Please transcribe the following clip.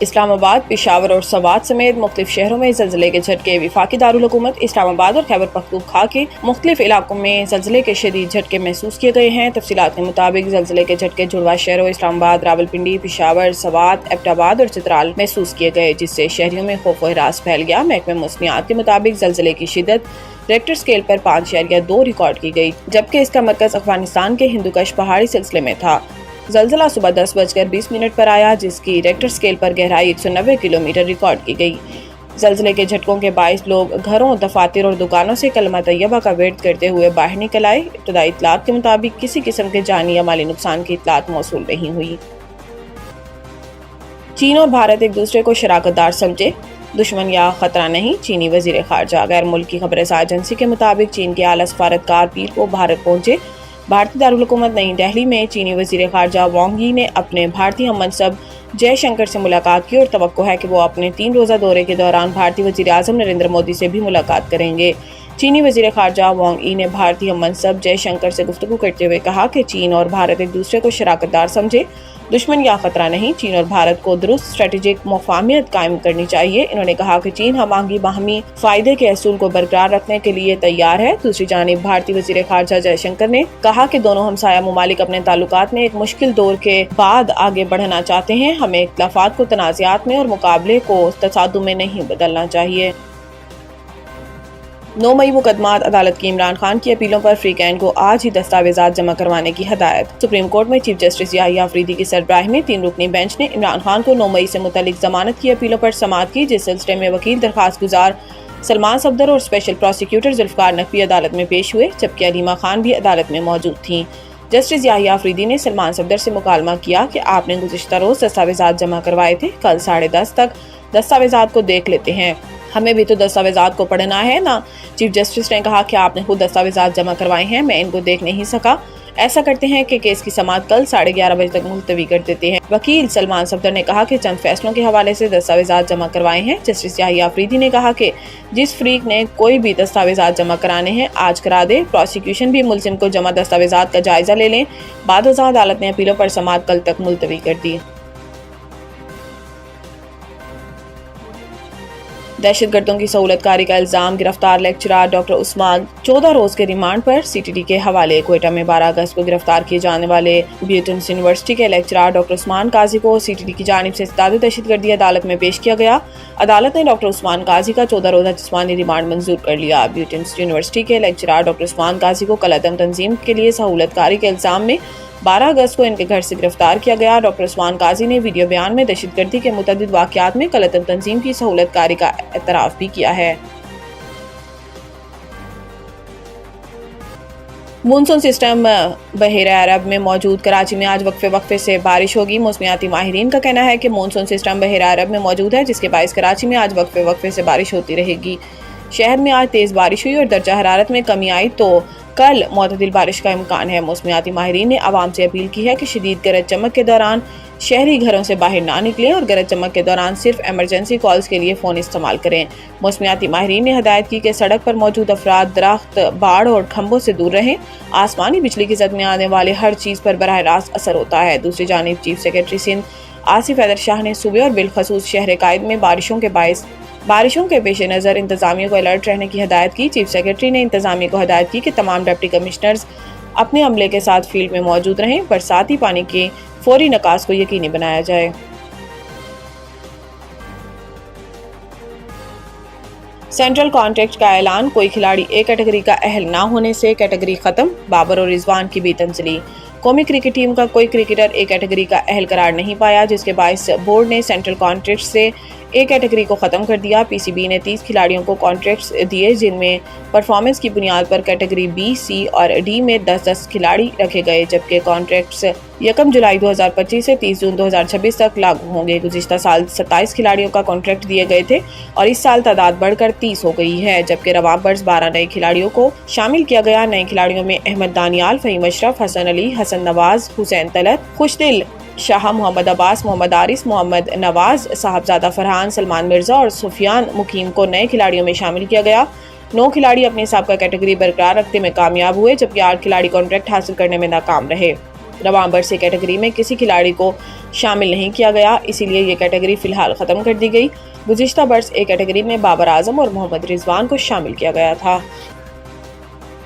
اسلام آباد، پشاور اور سوات سمیت مختلف شہروں میں زلزلے کے جھٹکے۔ وفاقی دارالحکومت اسلام آباد اور خیبر پختونخوا کے مختلف علاقوں میں زلزلے کے شدید جھٹکے محسوس کیے گئے ہیں۔ تفصیلات کے مطابق زلزلے کے جھٹکے جڑواں شہروں اسلام آباد، راولپنڈی، پشاور، سوات، ایبٹ آباد اور چترال محسوس کیے گئے، جس سے شہریوں میں خوف و ہراس پھیل گیا۔ محکمہ موسمیات کے مطابق زلزلے کی شدت ریکٹر اسکیل پر 5.2 ریکارڈ کی گئی، جبکہ اس کا مرکز افغانستان کے ہندوکش پہاڑی سلسلے میں تھا۔ زلزلہ صبح 10:20 پر آیا، جس کی ریکٹر اسکیل پر گہرائی 190 کلومیٹر ریکارڈ کی گئی۔ زلزلے کے جھٹکوں کے باعث لوگ گھروں، دفاتر اور دکانوں سے کلمہ طیبہ کا ورد کرتے ہوئے باہر نکل آئے۔ ابتدائی اطلاعات کے مطابق کسی قسم کے جانی یا مالی نقصان کی اطلاعات موصول نہیں ہوئی۔ چین اور بھارت ایک دوسرے کو شراکت دار سمجھے، دشمن یا خطرہ نہیں، چینی وزیر خارجہ۔ غیر ملکی خبر رساں ایجنسی کے مطابق چین کے اعلیٰ سفارتکار پیر کو بھارت پہنچے۔ بھارتی دارالحکومت نئی دہلی میں چینی وزیر خارجہ وانگ یی نے اپنے بھارتی ہم منصب جے شنکر سے ملاقات کی اور توقع ہے کہ وہ اپنے 3 روزہ دورے کے دوران بھارتی وزیر اعظم نریندر مودی سے بھی ملاقات کریں گے۔ چینی وزیر خارجہ وانگ یی نے بھارتی ہم منصب جے شنکر سے گفتگو کرتے ہوئے کہا کہ چین اور بھارت ایک دوسرے کو شراکت دار سمجھے، دشمن یا خطرہ نہیں۔ چین اور بھارت کو درست اسٹریٹجک مفاہمت قائم کرنی چاہیے۔ انہوں نے کہا کہ چین ہم آہنگی، باہمی فائدے کے اصول کو برقرار رکھنے کے لیے تیار ہے۔ دوسری جانب بھارتی وزیر خارجہ جے شنکر نے کہا کہ دونوں ہمسایہ ممالک اپنے تعلقات میں ایک مشکل دور کے بعد آگے بڑھنا چاہتے ہیں۔ ہمیں اختلافات کو تنازعات میں اور مقابلے کو تصادم میں نہیں بدلنا چاہیے۔ 9 مئی مقدمات عدالت کی عمران خان کی اپیلوں پر فریقین کو آج ہی دستاویزات جمع کروانے کی ہدایت۔ سپریم کورٹ میں چیف جسٹس یحییٰ آفریدی کی سربراہی میں 3 رکنی بینچ نے عمران خان کو 9 مئی سے متعلق ضمانت کی اپیلوں پر سماعت کی، جس سلسلے میں وکیل درخواست گزار سلمان صفدر اور اسپیشل پروسیکیوٹر ذوالفقار نقوی عدالت میں پیش ہوئے، جبکہ علیمہ خان بھی عدالت میں موجود تھیں۔ جسٹس یحییٰ آفریدی نے سلمان صفدر سے مکالمہ کیا کہ آپ نے گزشتہ روز دستاویزات جمع کروائے تھے، کل 10:30 تک دستاویزات کو دیکھ لیتے ہیں، ہمیں بھی تو دستاویزات کو پڑھنا ہے نا۔ چیف جسٹس نے کہا کہ آپ نے خود دستاویزات جمع کروائے ہیں، میں ان کو دیکھ نہیں سکا۔ ایسا کرتے ہیں کہ کیس کی سماعت کل 11:30 بجے تک ملتوی کر دیتے ہیں۔ وکیل سلمان صفدر نے کہا کہ چند فیصلوں کے حوالے سے دستاویزات جمع کروائے ہیں۔ جسٹس یحییٰ آفریدی نے کہا کہ جس فریق نے کوئی بھی دستاویزات جمع کرانے ہیں آج کرا دے، پروسیکیوشن بھی ملزم کو جمع دستاویزات کا جائزہ لے لیں۔ بعد ازاں عدالت نے اپیلوں پر سماعت کل تک ملتوی کر دی۔ دہشت گردوں کی سہولت کاری کا الزام، گرفتار لیکچرار ڈاکٹر عثمان 14 روز کے ریمانڈ پر سی ٹی ڈی کے حوالے۔ کوئٹہ میں 12 اگست کو گرفتار کیے جانے والے بیوٹنس یونیورسٹی کے لیکچرار ڈاکٹر عثمان قاضی کو سی ٹی ڈی کی جانب سے ستاد دہشت گردی عدالت میں پیش کیا گیا۔ عدالت نے ڈاکٹر عثمان قاضی کا 14 روزہ جسمانی ریمانڈ منظور کر لیا۔ بیوٹنس یونیورسٹی کے لیکچرار ڈاکٹر عثمان قاضی کو کل عدم تنظیم کے لیے سہولت کاری کے الزام میں 12 اگست کو ان کے گھر سے گرفتار کیا گیا۔ ڈاکٹر عثمان قاضی نے ویڈیو بیان میں دہشت گردی کے متعدد واقعات میں کل عدم تنظیم کی سہولت کاری کا اعتراف بھی کیا ہے۔ مونسون سسٹم بحیرہ عرب میں موجود کراچی میں آج وقفے سے بارش ہوگی۔ موسمیاتی ماہرین کا کہنا ہے کہ مونسون سسٹم بحیرہ عرب میں موجود ہے، جس کے باعث کراچی میں آج وقفے سے بارش ہوتی رہے گی۔ شہر میں آج تیز بارش ہوئی اور درجہ حرارت میں کمی آئی، تو کل معتدل بارش کا امکان ہے۔ موسمیاتی ماہرین نے عوام سے اپیل کی ہے کہ شدید گرج چمک کے دوران شہری گھروں سے باہر نہ نکلیں اور گرج چمک کے دوران صرف ایمرجنسی کالز کے لیے فون استعمال کریں۔ موسمیاتی ماہرین نے ہدایت کی کہ سڑک پر موجود افراد درخت، باڑ اور کھمبوں سے دور رہیں۔ آسمانی بجلی کی زد میں آنے والے ہر چیز پر براہ راست اثر ہوتا ہے۔ دوسری جانب چیف سیکرٹری سندھ آصف حیدر شاہ نے صوبے اور بالخصوص شہر قائد میں بارشوں کے پیش نظر انتظامیہ کو الرٹ رہنے کی ہدایت کی۔ چیف سیکرٹری نے انتظامیہ کو ہدایت کی کہ تمام ڈپٹی کمشنرز اپنے عملے کے ساتھ فیلڈ میں موجود رہیں، برساتی پانی کے فوری نکاس کو یقینی بنایا جائے۔ سینٹرل کانٹریکٹ کا اعلان، کوئی کھلاڑی اے کیٹیگری کا اہل نہ ہونے سے کیٹیگری ختم، بابر اور رضوان کی بھی تنزلی۔ قومی کرکٹ ٹیم کا کوئی کرکٹر اے کیٹیگری کا اہل قرار نہیں پایا، جس کے باعث بورڈ نے سینٹرل کانٹریکٹ سے اے کیٹیگری کو ختم کر دیا۔ پی سی بی نے 30 کھلاڑیوں کو کانٹریکٹس دیے، جن میں پرفارمنس کی بنیاد پر کیٹیگری بی، سی اور ڈی میں 10 کھلاڑی رکھے گئے، جبکہ کانٹریکٹس 1 جولائی 2025 سے 30 جون 2026 تک لاگو ہوں گے۔ گزشتہ سال 27 کھلاڑیوں کا کانٹریکٹ دیے گئے تھے اور اس سال تعداد بڑھ کر 30 ہو گئی ہے، جبکہ رواں برس 12 نئے کھلاڑیوں کو شامل کیا گیا۔ نئے کھلاڑیوں میں احمد دانیال، فہیم اشرف، حسن علی، حسن نواز، حسین طلعت، خوشدل شاہ، محمد عباس، محمد عارث، محمد نواز، صاحبزادہ فرحان، سلمان مرزا اور سفیان مقیم کو نئے کھلاڑیوں میں شامل کیا گیا۔ 9 کھلاڑی اپنی سابقہ کیٹیگری برقرار رکھتے میں کامیاب ہوئے، جبکہ 8 کھلاڑی کانٹریکٹ حاصل کرنے میں ناکام رہے۔ رواں برس کیٹیگری میں کسی کھلاڑی کو شامل نہیں کیا گیا، اسی لیے یہ کیٹیگری فی الحال ختم کر دی گئی۔ گزشتہ برس کیٹیگری میں بابر اعظم اور محمد رضوان کو شامل کیا گیا تھا۔